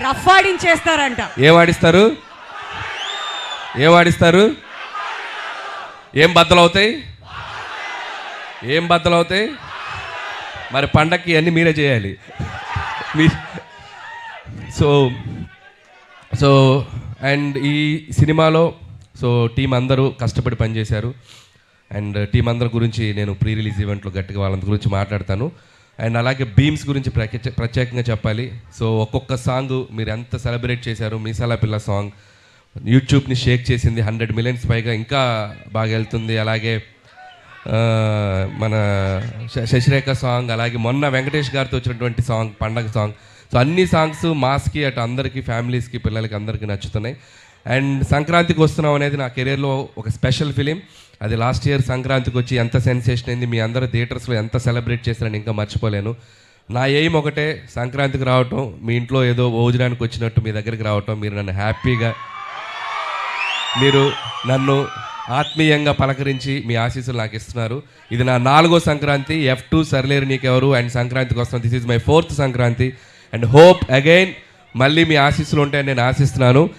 Rough ఆడించేస్తారంట. ఏం ఆడిస్తారు? ఏం ఆడిస్తారు? ఏం బద్దలవుతాయి? ఏం బద్దలవుతాయి? మరి పండక్కి అన్నీ మీరే చేయాలి. మీ సో అండ్ ఈ సినిమాలో టీం అందరూ కష్టపడి పనిచేశారు. అండ్ టీం అందరి గురించి నేను ప్రీ రిలీజ్ ఈవెంట్లో గట్టిగా వాళ్ళ గురించి మాట్లాడతాను. అండ్ అలాగే బీమ్స్ గురించి ప్రత్యేకంగా చెప్పాలి. సో ఒక్కొక్క సాంగ్ మీరు ఎంత సెలబ్రేట్ చేశారు. మీసాల పిల్ల సాంగ్ యూట్యూబ్ని షేక్ చేసింది, 100 మిలియన్స్ పైగా, ఇంకా బాగా వెళ్తుంది. అలాగే మన శశిరేఖ సాంగ్, అలాగే మొన్న వెంకటేష్ గారితో వచ్చినటువంటి సాంగ్ పండగ సాంగ్. సో అన్ని సాంగ్స్ మాస్కి అటు అందరికీ, ఫ్యామిలీస్కి, పిల్లలకి అందరికీ నచ్చుతున్నాయి. అండ్ సంక్రాంతికి వస్తున్నాం అనేది నా కెరీర్లో ఒక స్పెషల్ ఫిలిం. అది లాస్ట్ ఇయర్ సంక్రాంతికి వచ్చి ఎంత సెన్సేషన్ అయింది, మీ అందరూ థియేటర్స్లో ఎంత సెలబ్రేట్ చేశారని ఇంకా మర్చిపోలేను. నా ఎయిమ్ ఒకటే, సంక్రాంతికి రావటం, మీ ఇంట్లో ఏదో భోజనానికి వచ్చినట్టు మీ దగ్గరికి రావటం, మీరు నన్ను హ్యాపీగా, మీరు నన్ను ఆత్మీయంగా పలకరించి మీ ఆశీస్సులు నాకు ఇస్తున్నారు. ఇది నా 4వ సంక్రాంతి. F2 సర్లేరు నీకెవరు అండ్ సంక్రాంతికి వస్తున్నాను. This is my 4th Sankranti and hope again మళ్ళీ మీ ఆశీస్సులు ఉంటాయని నేను ఆశిస్తున్నాను.